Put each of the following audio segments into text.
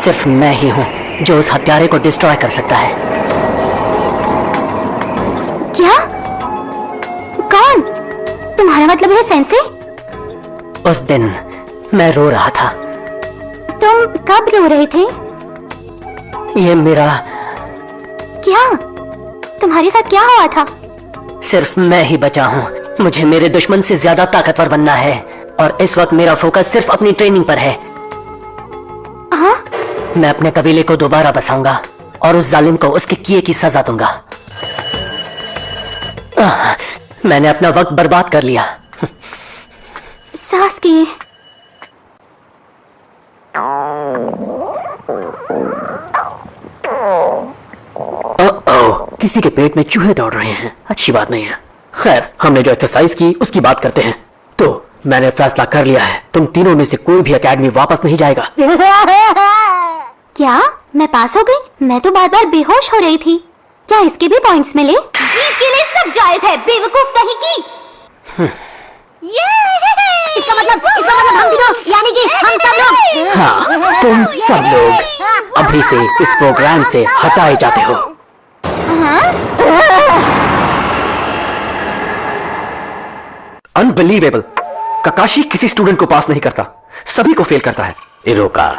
सिर्फ मैं ही हूँ जो उस हत्यारे को डिस्ट्रॉय कर सकता है। क्या? कौन? तुम्हारा मतलब है सेंसे? उस दिन मैं रो रहा था। तुम कब रो रहे थे? ये मेरा... क्या? तुम्हारे साथ क्या हुआ था? सिर्फ मैं ही बचा हूँ। मुझे मेरे दुश्मन से ज्यादा ताकतवर बनना है और इस वक्त मेरा फोकस सिर्फ अपनी ट्रेनिंग पर है। हाँ? मैं अपने कबीले को दोबारा बसाऊंगा और उस जालिम को उसके किए की सजा दूंगा। मैंने अपना वक्त बर्बाद कर लिया। सास्के, किसी के पेट में चूहे दौड़ रहे हैं, अच्छी बात नहीं है। खैर, हमने जो एक्सरसाइज की उसकी बात करते हैं। तो मैंने फैसला कर लिया है, तुम तीनों में से कोई भी एकेडमी वापस नहीं जाएगा। क्या मैं पास हो गई? मैं तो बार बार बेहोश हो रही थी। क्या इसके भी पॉइंट्स मिले? जीत के लिए सब जायज है, बेवकूफ कहीं की। इसका मतलब हम तीनों, यानी कि हम सब लोग। हाँ, तुम सब लोग अभी से इस प्रोग्राम से हटाए जाते हो। अनबिलीवेबल। काकाशी किसी स्टूडेंट को पास नहीं करता, सभी को फेल करता है। इरोका,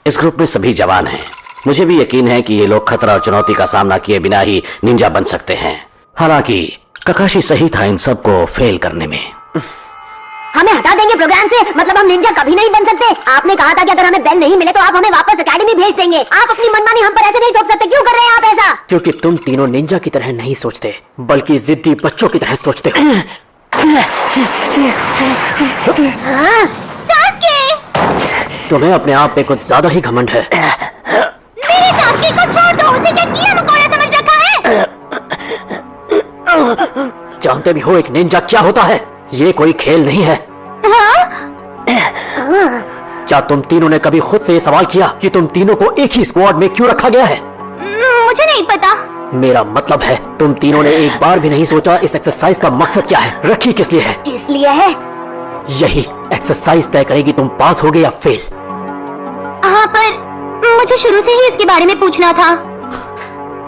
इस ग्रुप में सभी जवान हैं। मुझे भी यकीन है कि ये लोग खतरा और चुनौती का सामना किए बिना ही निंजा बन सकते हैं। हालांकि काकाशी सही था इन सबको फेल करने में। हमें हटा देंगे प्रोग्राम से, मतलब हम निंजा कभी नहीं बन सकते। आपने कहा था कि अगर हमें बेल नहीं मिले तो आप हमें वापस एकेडमी भेज देंगे। आप अपनी मनमानी हम पर ऐसे नहीं थोप सकते। क्यों कर रहे हैं आप ऐसा? क्योंकि तुम तीनों निंजा की तरह नहीं सोचते, बल्कि जिद्दी बच्चों की तरह सोचते हो। सास्के! तुम्हें अपने आप पे कुछ ज्यादा ही घमंड है। मेरे सास्के को छोड़ दो, उसे क्या कीड़ा मकोड़ा समझ रखा है? जानते भी हो एक निंजा क्या होता है? ये कोई खेल नहीं है। क्या तुम तीनों ने कभी खुद से ये सवाल किया कि तुम तीनों को एक ही स्क्वाड में क्यों रखा गया है? मुझे नहीं पता। मेरा मतलब है तुम तीनों ने एक बार भी नहीं सोचा इस एक्सरसाइज का मकसद क्या है, रखी किस लिए है? किस लिए है? यही एक्सरसाइज तय करेगी तुम पास होगे या फेल। हाँ, पर मुझे शुरू से ही इसके बारे में पूछना था।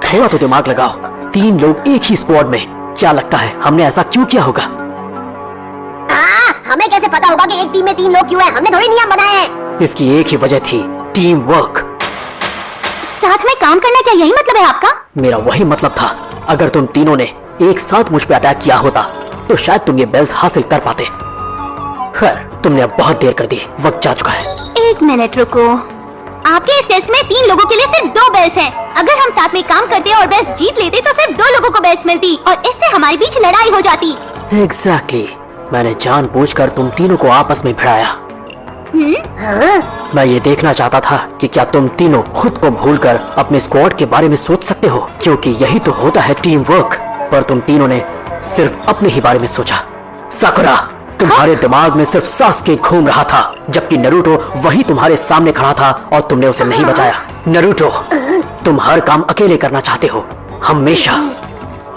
थोड़ा तो दिमाग लगाओ, 3 लोग एक ही स्क्वाड में। क्या लगता है हमने ऐसा क्यों किया होगा? हमें कैसे पता होगा कि एक टीम में 3 लोग क्यों हैं? हमने थोड़ी नियम बनाए हैं। इसकी एक ही वजह थी, टीम वर्क। साथ में काम करना, क्या यही मतलब है आपका? मेरा वही मतलब था। अगर तुम तीनों ने एक साथ मुझ पे अटैक किया होता तो शायद तुम ये बेल्स हासिल कर पाते। खैर, तुमने अब बहुत देर कर दी, वक्त जा चुका है। 1 मिनट रुको। आपके इस टेस्ट में 3 लोगों के लिए सिर्फ 2 बेल्स हैं। अगर हम साथ में काम करते और बेल्स जीत लेते तो सिर्फ 2 लोगों को बेल्स मिलती और इससे हमारे बीच लड़ाई हो जाती। एग्जैक्टली। मैंने जानबूझकर तुम तीनों को आपस में भिड़ाया। मैं ये देखना चाहता था कि क्या तुम तीनों खुद को भूलकर अपने स्क्वाड के बारे में सोच सकते हो, क्योंकि यही तो होता है टीम वर्क। पर तुम तीनों ने सिर्फ अपने ही बारे में सोचा। साकुरा, तुम्हारे दिमाग में सिर्फ सास्के घूम रहा था, जबकि नरूटो वही तुम्हारे सामने खड़ा था और तुमने उसे नहीं बचाया। नरूटो, तुम हर काम अकेले करना चाहते हो, हमेशा।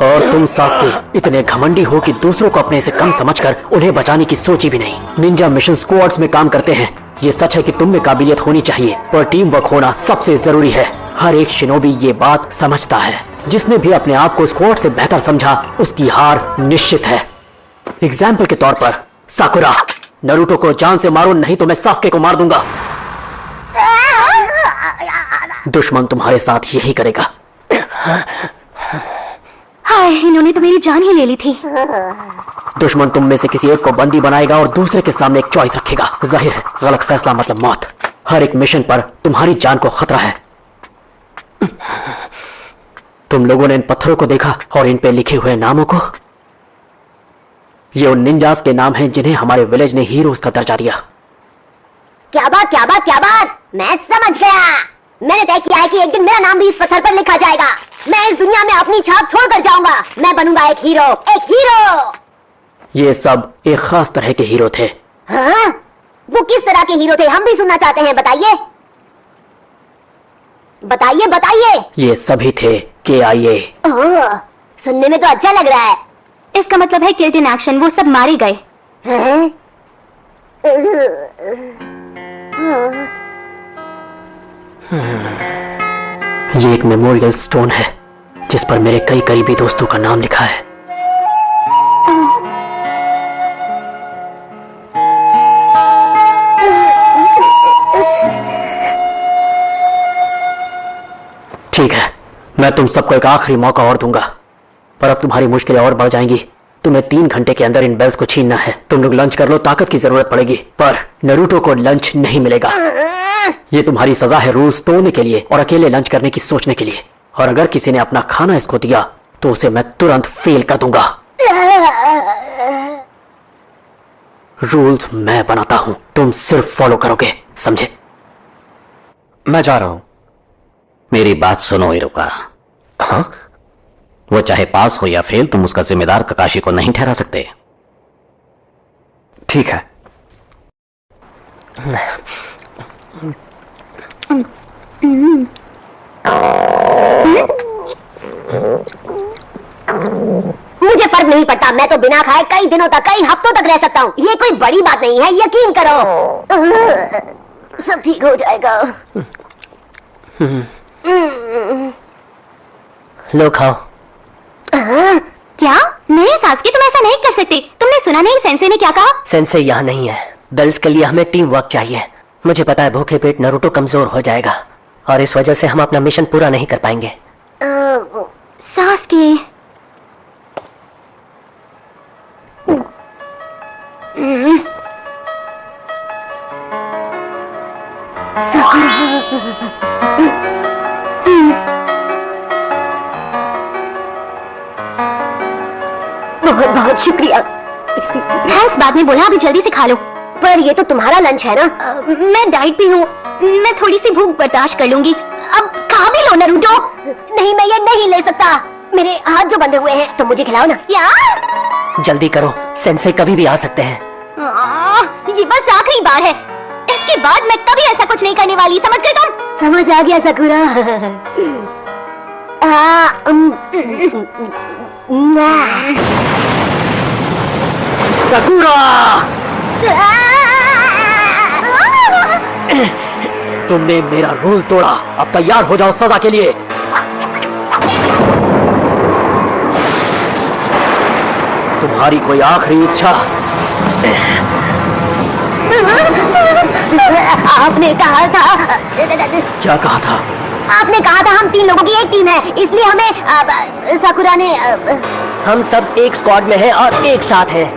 और तुम सास्के इतने घमंडी हो कि दूसरों को अपने से कम समझकर उन्हें बचाने की सोची भी नहीं। निंजा मिशन स्क्वाड्स में काम करते हैं। ये सच है कि तुम में काबिलियत होनी चाहिए, पर टीम वर्क होना सबसे जरूरी है। हर एक शिनोबी ये बात समझता है। जिसने भी अपने आप को स्क्वाड से बेहतर समझा, उसकी हार निश्चित है। एग्जाम्पल के तौर पर साकुरा, नरूटो को जान से मारो, नहीं तो मैं सास्के को मार दूंगा। दुश्मन तुम्हारे साथ यही करेगा। हाय, इन्होंने तो मेरी जान ही ले ली थी। दुश्मन तुम में से किसी एक को बंदी बनाएगा और दूसरे के सामने एक चॉइस रखेगा। जाहिर है, गलत फैसला मतलब मौत। हर एक मिशन पर तुम्हारी जान को खतरा है। तुम लोगों ने इन पत्थरों को देखा और इन पे लिखे हुए नामों को? ये उन निंजास के नाम हैं जिन्हें हमारे विलेज ने हीरोज का दर्जा दिया। क्या बात, क्या बात, क्या बात! मैं समझ गया। मैंने तय किया है कि एक दिन मेरा नाम भी इस पत्थर पर लिखा जाएगा। मैं इस दुनिया में अपनी छाप छोड़कर जाऊंगा। मैं बनूंगा एक हीरो, एक हीरो। ये सब एक खास तरह के हीरो थे। हाँ? वो किस तरह के हीरो थे, हम भी सुनना चाहते हैं। बताइए, बताइए, बताइए। ये सभी थे KIA। ओह, सुनने में तो अच्छा लग रहा है। इसका मतलब है किल्ड इन एक्शन, वो सब मारे गए। हैं? ये एक मेमोरियल स्टोन है जिस पर मेरे कई करीबी दोस्तों का नाम लिखा है। ठीक है, मैं तुम सबको एक आखिरी मौका और दूंगा, पर अब तुम्हारी मुश्किलें और बढ़ जाएंगी। तुम्हें 3 घंटे के अंदर इन बेल्स को छीनना है। तुम लोग लंच कर लो, ताकत की जरूरत पड़ेगी, पर नरूटो को लंच नहीं मिलेगा। ये तुम्हारी सजा है रूल्स तोड़ने के लिए और अकेले लंच करने की सोचने के लिए। और अगर किसी ने अपना खाना इसको दिया तो उसे मैं तुरंत फेल कर दूंगा। रूल्स मैं बनाता हूं, तुम सिर्फ फॉलो करोगे, समझे? मैं जा रहा हूं। मेरी बात सुनो इरुका। हाँ? वो चाहे पास हो या फेल, तुम उसका जिम्मेदार ककाशी को नहीं ठहरा सकते। ठीक है। मुझे फर्क नहीं पड़ता, मैं तो बिना खाए कई दिनों तक, कई हफ्तों तक रह सकता हूँ। ये कोई बड़ी बात नहीं है, यकीन करो। सब ठीक हो जाएगा। लो खाओ। क्या? नहीं सासकी, तुम ऐसा नहीं कर सकते। तुमने सुना नहीं सेंसे ने क्या कहा? सेंसे यहाँ नहीं है। बेल्स के लिए हमें टीम वर्क चाहिए। मुझे पता है भूखे पेट नरूटो कमजोर हो जाएगा और इस वजह से हम अपना मिशन पूरा नहीं कर पाएंगे। सासकी, बहुत बहुत शुक्रिया। थैंक्स बाद में बोला, अभी जल्दी से खा लो। पर ये तो तुम्हारा लंच है ना? मैं डाइट पे हूँ, मैं थोड़ी सी भूख बर्दाश्त कर लूंगी। अब खा भी लो नरूटो। नहीं, मैं ये नहीं ले सकता। मेरे हाथ जो बंधे हुए हैं, तो मुझे खिलाओ ना। क्या? जल्दी करो, सेंसे कभी भी आ सकते हैं। ये बस आखिरी बार है, इसके बाद मैं कभी ऐसा कुछ नहीं करने वाली, समझ गए तुम? समझ आ गया सकुरा। सकुरा, तुमने मेरा रूल तोड़ा। अब तैयार हो जाओ सजा के लिए। तुम्हारी कोई आखिरी इच्छा? आपने कहा था। क्या कहा था? आपने कहा था हम 3 लोगों की एक टीम है, इसलिए हमें साकुरा ने हम सब एक स्क्वाड में हैं और एक साथ हैं।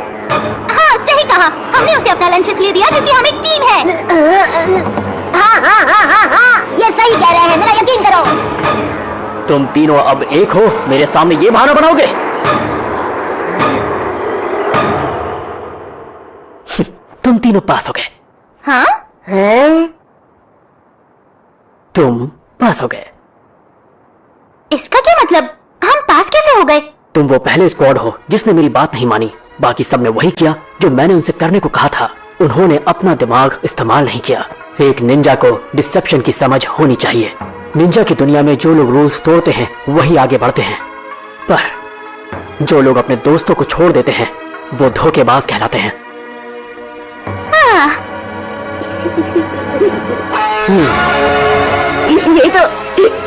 हाँ सही कहा, हमने उसे अपना लंच इसलिए दिया क्योंकि हम एक टीम है। हाँ, ये सही कह रहे हैं, मेरा यकीन करो। तुम तीनों अब एक हो, मेरे सामने ये बहाना बनाओगे? तुम तीनों पास हो गए। हाँ? तुम पास हो गए। इसका क्या मतलब? हम पास कैसे हो गए? तुम वो पहले स्क्वाड हो जिसने मेरी बात नहीं मानी। बाकी सबने वही किया जो मैंने उनसे करने को कहा था। उन्होंने अपना दिमाग इस्तेमाल नहीं किया। एक निंजा को डिसेप्शन की समझ होनी चाहिए। निंजा की दुनिया में जो लोग रूल्स तोड़ते हैं वही आगे बढ़ते हैं, पर जो लोग अपने दोस्तों को छोड़ देते हैं वो धोखेबाज कहलाते हैं।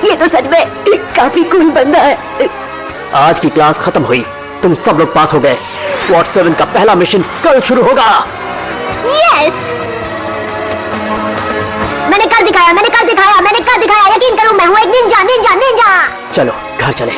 ये तो सच में काफी कूल बंदा है। आज की क्लास खत्म हुई, तुम सब लोग पास हो गए। स्क्वाड 7 का पहला मिशन कल शुरू होगा। यस, मैंने कर दिखाया, यकीन करो, मैं हूँ एक निंजा। चलो घर चले।